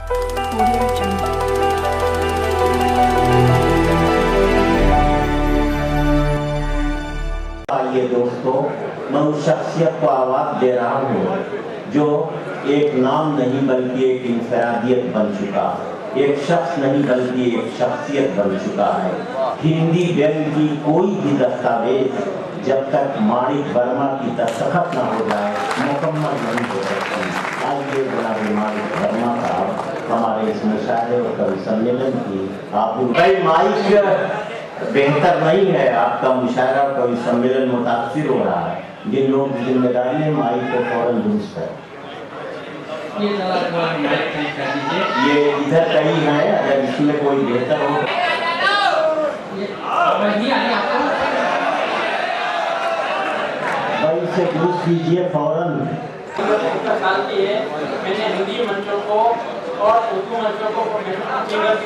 आइए दोस्तों, मैं उस शख्सियत को आवाज दे रहा हूँ जो एक नाम नहीं बल्कि एक इंफरादियत बन चुका है, एक शख्स नहीं बल्कि एक शख्सियत बन चुका है। हिंदी व्यंग की कोई भी दस्तावेज जब तक माणिक वर्मा की दस्तखत न हो जाए मुकम्मल नहीं हो सकती। आइए जनाब माणिक वर्मा साहब हमारे इस मुशायरे और कवि सम्मेलन की आप माइक बेहतर नहीं है, आपका मुशायरा और कवि सम्मेलन मुतासिर हो रहा है। जिन लोगों की जिम्मेदारी है माइक को फौरन दुरुस्त है। ये इधर कहीं है, अगर इसमें कोई बेहतर हो भाई इसे दुरुस्त कीजिए फौरन। मैंने हिंदी मंचों को और उर्दू मंचों को के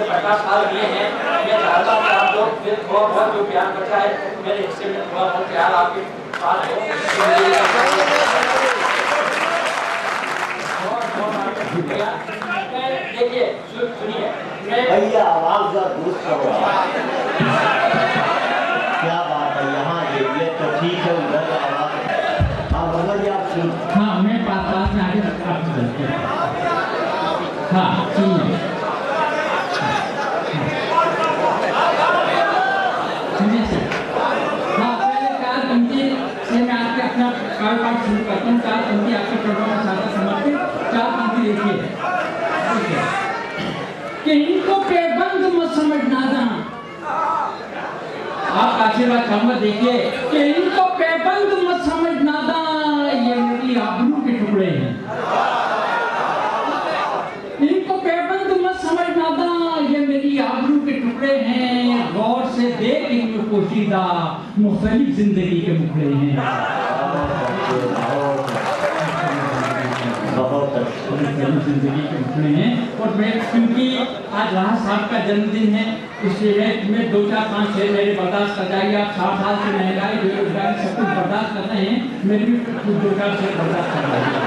50 साल दिए हैं। मैं चाहता हूँ आप लोग थोड़ा बहुत जो प्यार करता है मेरे हिस्से में थोड़ा बहुत प्यार आपके पास देखिए सुनिए भैया आवाज का दुरुस्त करो। क्या बात है, यहाँ ये तो ठीक है, उधर आवाज। हाँ भगत जी आप सुन। हाँ मैं बात में आगे हाँ सुनिए सर। हाँ पहले 4 पंक्ति से मैं आपके अपना कारोबार शुरू करता हूँ। 4 पंक्ति आपके प्रोग्राम में सादा समर्पित। 4 पंक्ति देखिए कि इनको बेबंद मत समझना था। आप आशीर्वाद चाहूंगा देखिए कि इनको बेबंद मत समझना था, ये मेरी आबरू के टुकड़े हैं। इनको बेबंद मत समझना था, ये मेरी आबरू के टुकड़े हैं। गौर से देख इनमें पोशीदा मुख्तलिफ जिंदगी के मुखड़े हैं। जिंदगी के मुखड़े हैं। और मैं क्योंकि आज राहत साहब का जन्मदिन है इसलिए मैं 2, 4, 5, 6 मेरे बर्दाश्त कर जाइए। आप 60 साल से महंगाई बेरोजगारी सब कुछ बर्दाश्त कर रहे हैं, मेरे भी कुछ 2, 4 से बर्दाश्त कर जाइए।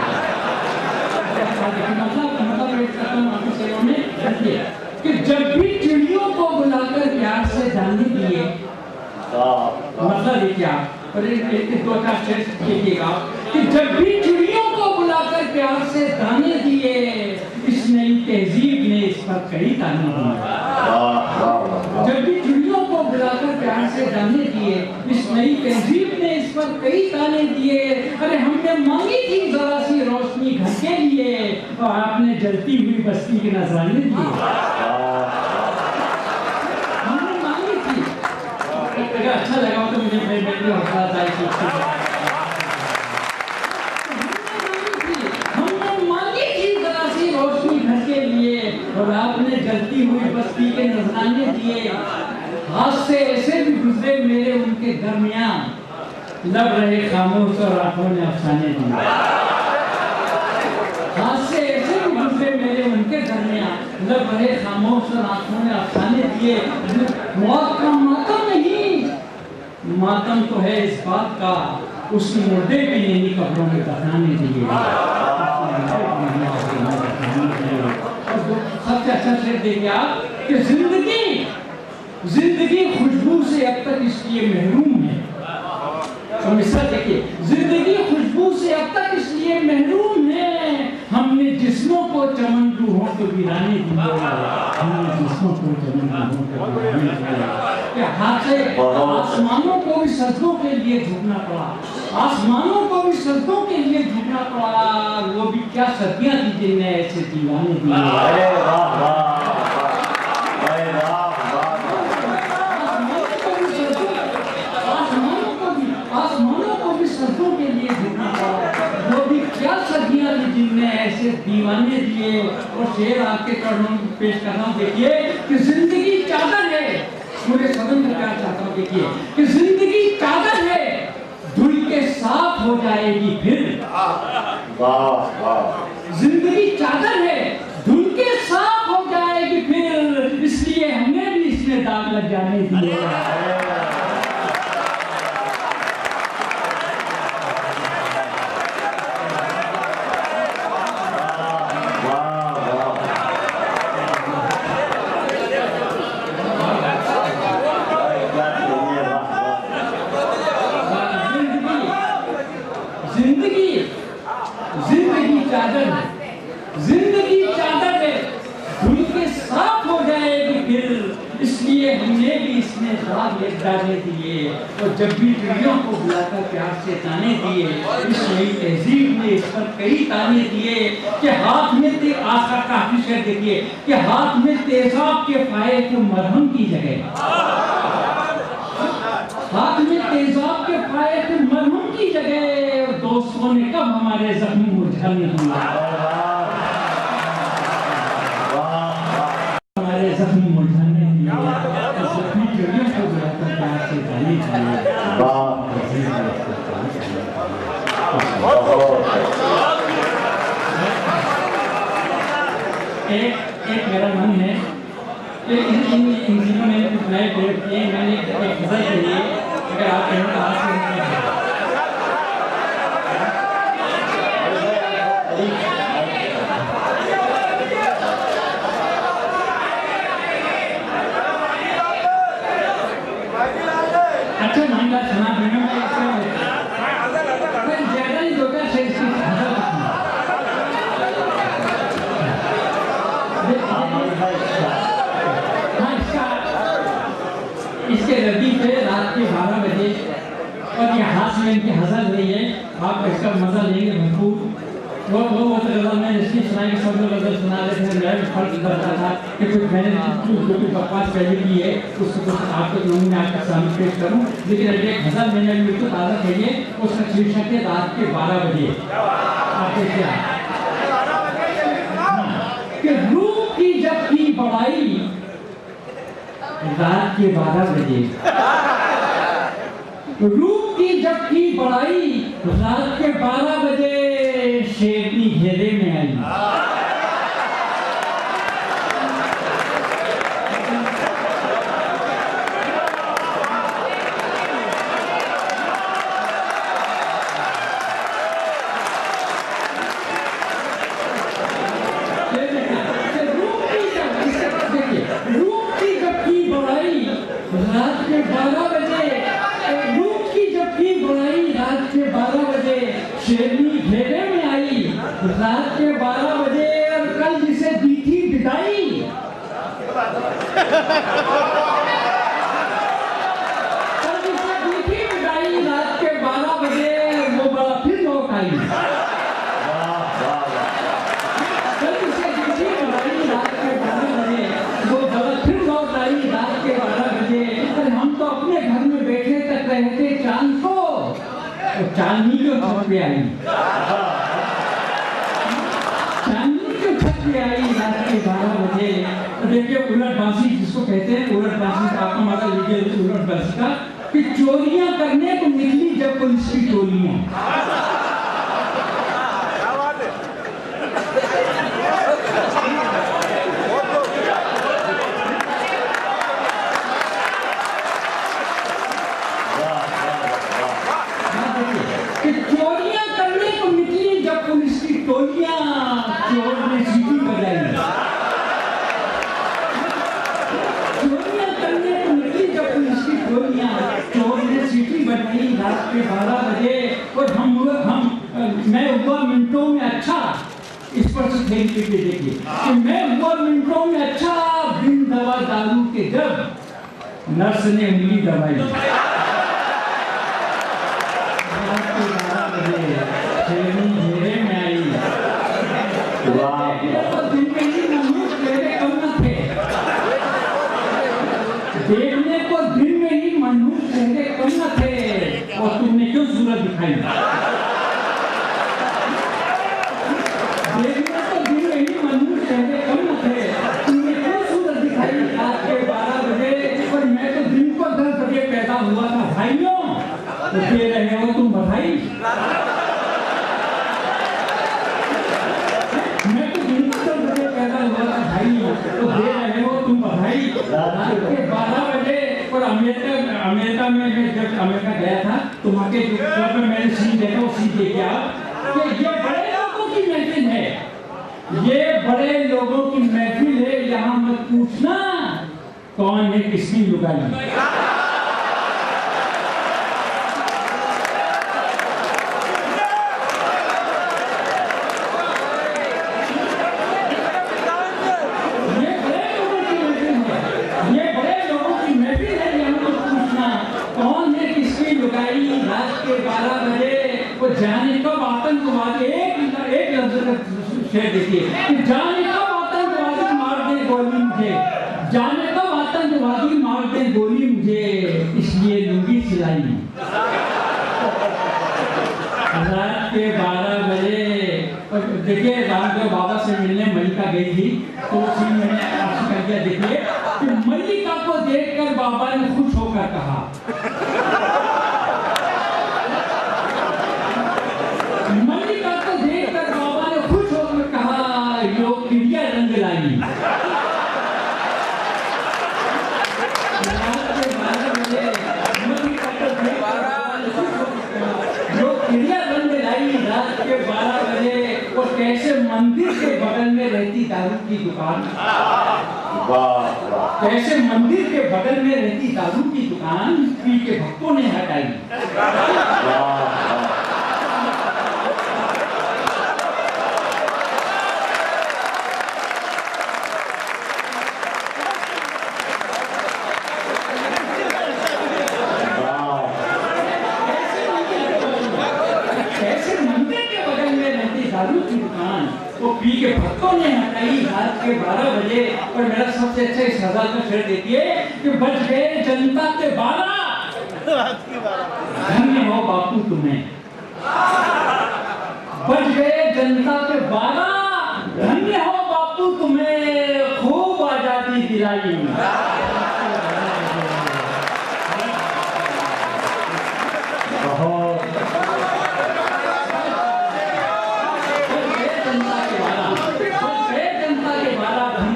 कि जब भी चिड़ियों को बुलाकर प्यार से दाने दिए, मतलब देखिए आप और 2, 4 शेर देखिएगा कि जब भी चिड़ियों को बुलाकर प्यार से दाने दिए, इस नई तहजीब ने इस पर कई ताने दिए। जब भी चिड़ियों को बुलाकर प्यार से दाने दिए, इस नई तहजीब ने इस पर कई ताने दिए। अरे हमने मांगी थी जरा सी रोशनी घर के लिए और आपने जलती हुई बस्ती के नजराने दिए। हमने मांगी थी, अगर अच्छा लगा तो मुझे हौसला था। हमने मांगी थी जरा सी रोशनी घर के लिए और आपने जलती हुई बस्ती के नजराने दिए। हाथ से ऐसे भी गुजरे मेरे उनके दरमियान, लब रहे खामोश और आंखों ने अफसाने दिए। हाथ से ऐसे भी गुजरे मेरे उनके दरमियान, लब रहे खामोश और आंखों ने अफसाने दिए। मौत का मातम नहीं, मातम तो है इस बात का, उस मुर्दे भी नहीं कब्रों में दफनाने दिए। सबसे अच्छा शेर देखिए आप कि जिंदगी खुशबू से अब तक इसलिए महरूम है। तो मिसाल देखिए, जिंदगी खुशबू से अब तक इसलिए महरूम है, हमने जिस्मों को चमन रूहों को वीराने दिया। हमने जिस्मों को चमन रूहों को वीराने दिया। क्या हाथ से आसमानों को भी सजदों के लिए झुकना पड़ा, आसमानों को भी सजदों के लिए झुकना पड़ा। वो भी क्या सदियां थी जिन्हें ऐसे दीवाने दिए। आसमानों को भी सजदों के लिए झुकना पड़ा। वो भी क्या सदियां थी जिन्हें ऐसे दीवाने दिए। और शेर आपके चरणों में पेश कर रहा हूँ देखिए कि जिंदगी चादर है, पूरे सदन में क्या चाहता हूँ देखिए कि जिंदगी चादर है, धुल के साफ हो जाएगी फिर। जिंदगी चादर है, धुल के साफ हो जाएगी फिर, इसलिए हमें भी इसमें दाग लग जाने दिए। इसने दाग डालने दिए और जब भी चिड़ियों को बुलाकर प्यार से ताने दिए, इस नई तहजीब ने इस पर कई ताने दिए कि हाथ में आशा काफी शेर देखिए कि हाथ में तेजाब के फाये के मरहम की जगह, हाथ में तेजाब के फाये के मरहम की जगह दोस्तों ने कब हमारे जख्म मुरझाने दिया, हमारे जख्म मुरझाने दिया और जख्मी चिड़ियों को बुलाकर प्यार से ताने दिए। एक मेरा मन है कि इन दिनों में कुछ नए प्रयोग किए, मैंने एक गज़ल के लिए अगर आप कहें तो आज अच्छा मामला सुना देना मैं ज़्यादा ही दोटा से इसकी इसके रद्दी पे रात के 12 बजे और ये हाथ में इनकी हज़ल नहीं है, आप इसका मज़ा लेंगे भरपूर। वो गज़ल मैंने इसलिए सुनाई कि सब लोग गज़ल सुना रहे थे, मैं भी फर्क करता था कि कुछ मैंने जो कुछ बकवास पहले की है उसको कुछ आपको नमूने आपके सामने पेश करूँ, लेकिन अभी एक गज़ल मैंने बिल्कुल ताज़ा कहिए, उसका शीर्षक है रात के 12 बजे। आप देखिए कि रूप की जब की बड़ाई रात के 12 बजे, रूप की जब की बड़ाई रात के 12 बजे शेरनी घेरे में आई। रात के 12 बजे, रूप की जब की बुराई रात के 12 बजे शेरनी घेरे में आई, रात के 12 बजे और कल जिसे दी थी विदाई, कल जिसे दी थी विदाई रात के 12 बजे वो बड़ा फिर लौट आई, कल जिसे दी थी विदाई रात के 12 बजे वो बड़ा फिर लौट आई रात के 12 बजे। हम तो अपने घर में बैठे तक रहे थे चांद को, तो चांदनी क्यों छत पे आई, चांदनी क्यों छत पे आई रात के 12 बजे। तो देखिए उलट बांसी जिसको कहते हैं, उलट बांसी का आपका मतलब लीजिए उलट बांसी का कि चोरियां करने को निकली जब पुलिस की टोलियां, चोरियां करने को निकली जब पुलिस की टोलियां, चोर ने सीटी बजाई, चोरियां करने को निकली जब पुलिस की टोलियां, चोर ने सीटी बजाई रात के 12 बजे और मैं हुआ मिनटों में अच्छा, इस पर से खेल के देखिए कि मैं हुआ मिनटों में अच्छा बिन दवा दारू के जब नर्स ने उंगली दबाई, शेरनी घेरे में आई। दिन में ही मनुष्य चेहरे कम न थे, देखने को दिन में ही मनुष्य चेहरे कम न थे और तुमने क्यों सूरत दिखाई, देखने को दिन में ही मनुष्य चेहरे कम न थे, तुमने क्यों सूरत दिखाई रात के 12 बजे। और मैं तो दिन को 10 बजे पैदा हुआ था भाइयों, तो दे रहे हो तुम बधाई, मैं तो दिन को 10 बजे पैदा हुआ था भाई, तो दे रहे हो तुम बधाई रात के 12 बजे। और अमेरिका में जब अमेरिका गया था तो वहाँ के जो क्लब में मैंने सीन देखा, वो सीन देखा कि ये बड़े लोगों की महफिल है, ये बड़े लोगों की महफिल है, यहाँ मत पूछना कौन है किसकी लुगाई। ये बड़े लोगों की महफिल है, देखिए कि जाने कब आतंकवादी मार दे गोली मुझे, जाने कब आतंकवादी मार दे गोली मुझे, इसलिए लुंगी सिलाई। रात के 12 बजे देखिए रामदेव बाबा से मिलने मल्लिका गई थी, तो उसी मैंने आपसे कह दिया देखिए कि मल्लिका को देखकर बाबा ने खुश होकर कहा, मल्लिका को देखकर बाबा ने खुश होकर कहा, योग क्रिया रंग लाई। रात के 12 बजे मल्लिका को देखकर क्रिया रंग लाई। रात के 12 बजे वो कैसे मंदिर के बगल में रहती दारू की दुकान, कैसे मंदिर के बगल में रहती दारू की दुकान पी के भक्तों ने हटाई। दारू की दुकान वो पी के भक्तों ने हटाई रात के 12 बजे। और मेरा सबसे अच्छा इस हजार का शेर देखिए कि बच गए जनता के 12, धन्य हो बापू तुम्हें, बच गए जनता के 12, धन्य हो बापू तुम्हें, खूब आजादी दिलाई।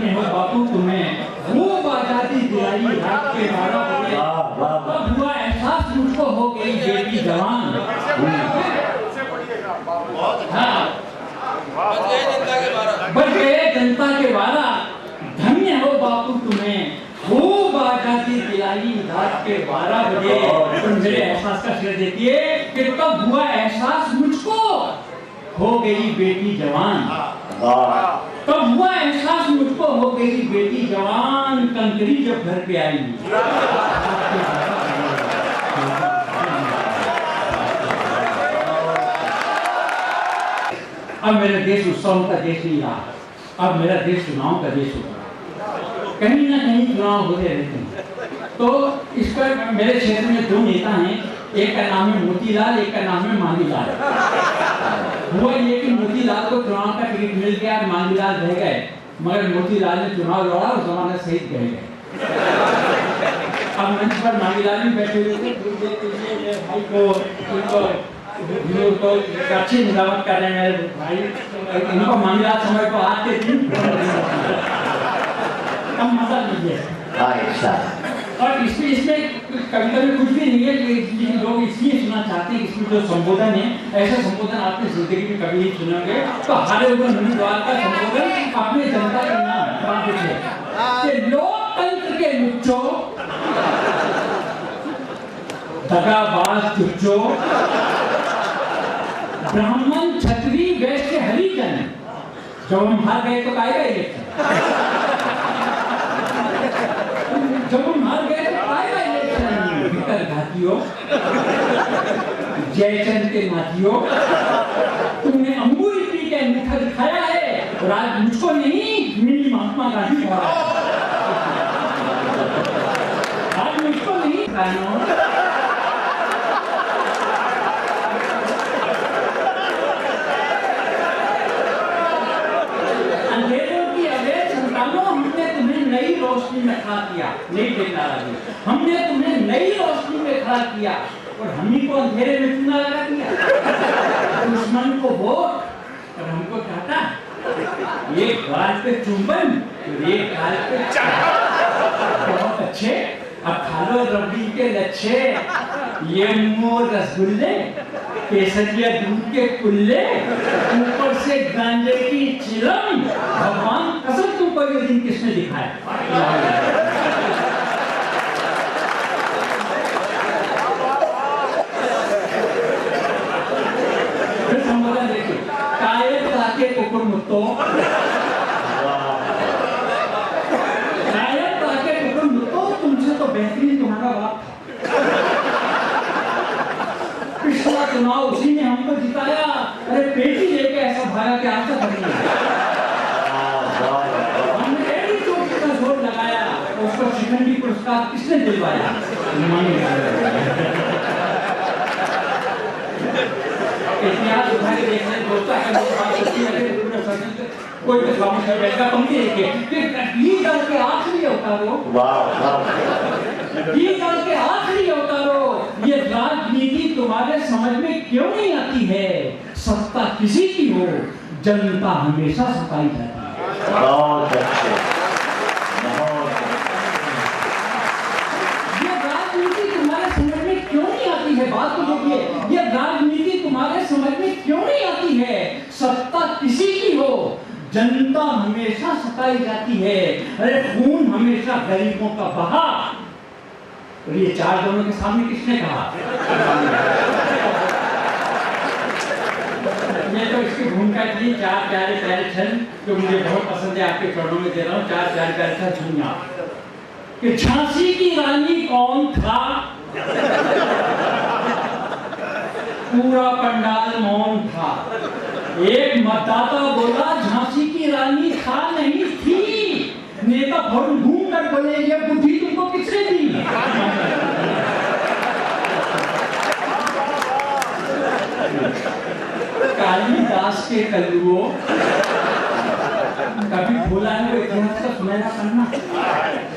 बहुत बापू तुम्हें खूब आजादी दिलाई। रात के 12 बजे तब हुआ एहसास मुझको हो गई बेटी जवान। हाँ, बच गए जनता के 12, धन्य हो बापू तुम्हें, खूब आजादी दिलाई। रात के 12 बजे तो मेरे एहसास का शेर देखिए कि तब हुआ एहसास मुझको हो गई बेटी जवान, तब हुआ एहसास मुझको हो गई बेटी जवान, कंकरी जब घर पे आई। अब मेरा देश उत्सव का देश नहीं रहा, अब मेरा देश चुनाव का देश होगा। कहीं ना कहीं चुनाव होते रहते हैं। तो इस पर मेरे क्षेत्र में 2 नेता हैं, एक का नाम है मोतीलाल, एक का नाम है मांगीलाल। हुआ ये कि मोतीलाल को चुनाव का टिकट मिल गया, मांगीलाल रह गए, मगर मोतीलाल ने चुनाव लड़ा और जमाना सहित गए। अब मंच पर मांगीलाल भी बैठे हुए थे, भाई को अच्छी निजामत कर रहे हैं मेरे भाई, इनको मांगीलाल समय को आते थे, अब मजा लीजिए। और इसमें कविता में कुछ भी नहीं है, लेकिन लोग इसलिए सुनना चाहते हैं कि इसमें जो संबोधन है, ऐसा संबोधन आपने जिंदगी में कभी नहीं सुनोगे। तो हारे हुए उम्मीदवार का संबोधन अपने जनता के नाम कि लोकतंत्र के लुच्चो, दगाबाज चुच्चो, ब्राह्मण क्षत्रिय वैश्य हरिजन, जब हम हार गए तो आएगा इलेक्शन, जब हम हार गए तो आएगा इलेक्शन। भीतर घातियों, जयचंद के नाथियों, तुमने अंगूरी पी के मुखर दिखाया है और आज मुझको नहीं मिली महात्मा गांधी को, आज मुझको नहीं नई रोशनी में खड़ा किया, नहीं देखना लगी, हमने तुम्हें नई रोशनी में खड़ा किया और हमही को अंधेरे में चुना लगा दिया। दुश्मन को वोट और हमको चाहता, ये गाल पे चुंबन, ये गाल पे बहुत अच्छे, अब खा लो रबड़ी के लच्छे, ये मोर रसगुल्ले, केसरिया दूध के कुल्ले, ऊपर से गांजे की चिलम, भगवान कसम तुमको ये दिन किसने दिखाया। फिर संबोधन देखिए, कायर ताके कुकुर मुत्तो, कायर ताके कुकुर मुत्तो, तुमसे तो बेहतरीन तुम्हारा बाप था। पिछला चुनाव उसी ने हमको जिताया, अरे पेटी लेके ऐसा भागा कि आपसे बनी। शिखंडी पुरस्कार किसने दिलवाया? इतिहास उठा के देख लें दोस्तों, कोई तो खामोश बैठा पंक्ति देखिए कि दल के आखिरी अवतारों, ये दल के आखिरी अवतारों, ये राजनीति तुम्हारे समझ में क्यों नहीं आती है? सत्ता किसी की हो, जनता हमेशा सताई जाती है। बहुत अच्छे, ये राजनीति तुम्हारे समझ में क्यों नहीं आती है? बात को देखिए, ये राजनीति तुम्हारे समझ में क्यों नहीं आती है? सत्ता किसी की हो, जनता हमेशा सताई जाती है। अरे खून हमेशा गरीबों का बहा। और ये चार दोनों के सामने किसने कहा? मैं तो इसकी भूमिका इतनी चार प्यारे प्यारे छंद जो मुझे बहुत पसंद है आपके चरणों में दे रहा हूँ। चार प्यारे प्यारे छंद सुनिए कि झांसी की रानी कौन था? पूरा पंडाल मौन था। एक मतदाता बोला झांसी की रानी था नहीं थी। नेता फौरन घूम कर बोले ये बुद्धि तुमको किसने दी? कालिदास के कल्लुओं, कभी खोला है वो इतिहास का सुनहरा पन्ना?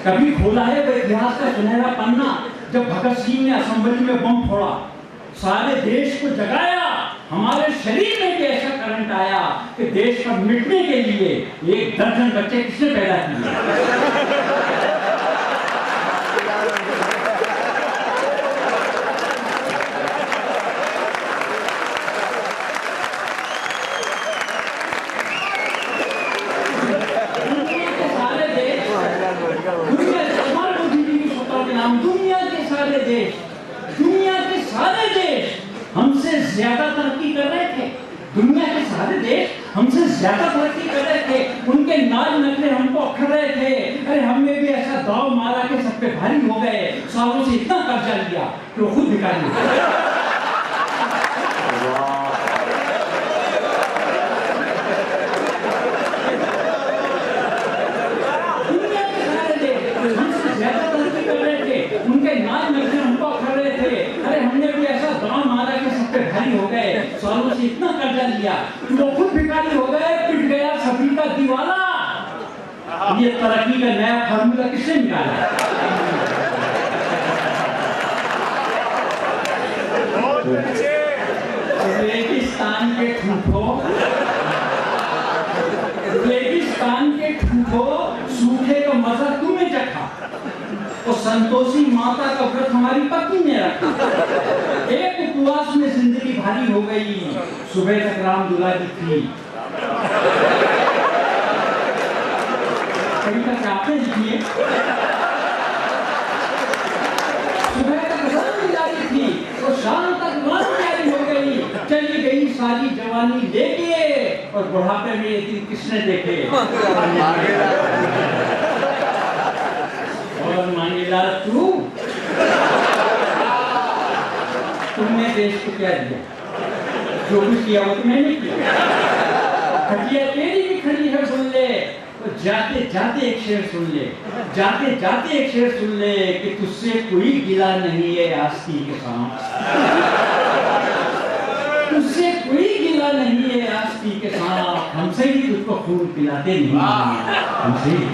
कभी खोला है वो इतिहास का सुनहरा पन्ना? जब भगत सिंह ने असेंबली में बम फोड़ा, सारे देश को जगाया, हमारे शरीर में भी ऐसा करंट आया कि देश पर मिटने के लिए 1 दर्जन बच्चे किसने पैदा किए? हमसे ज्यादा तरक्की कर रहे थे। दुनिया के सारे देश हमसे ज्यादा तरक्की कर रहे थे। उनके नाज नखरे हमको अखड़ रहे थे। अरे हमने भी ऐसा दाव मारा कि सब पे भारी हो गए। सालों से इतना कर्जा लिया कि वो खुद भिखारी हो गए। दुनिया के सारे देश हमसे ज्यादा तरक्की कर रहे थे। उनके नाज नखरे हमको अखड़ रहे थे। अरे हमने भी ऐसा दाव मारा कि सब पे भारी हो गए। सालों से इतना कर्जा लिया कि वो खुद भिखारी हो गए। पिट गया सभी का दीवाना। ये तरक्की का नया फार्मूला किसने निकाला? रेगिस्तान के ठूठो, रेगिस्तान के ठूठो, सूखे का मजा तूने चखा। और संतोषी माता का व्रत हमारी पत्नी ने रखा। एक उपवास में जिंदगी भारी हो गई। सुबह तक राम दुलारी थी। कविता आपने लिखी है। सुबह तक राम दुलारी थी और शाम तक राम प्यारी हो गई। चली गई सारी जवानी लेके और बुढ़ापे में ये दिन किसने देखे? और मांगेला तुमने देश को क्या दिया? जो कुछ किया वो तुमने नहीं किया। खटिया तेरी भी खड़ी है सुन ले। तो जाते जाते एक शेर सुन ले, जाते जाते एक शेर सुन ले कि तुझसे कोई गिला नहीं है आस्ती के साथ। तुझसे कोई गिला नहीं है आस्ती के साथ। हमसे ही तुझको खून पिलाते नहीं, हमसे ही।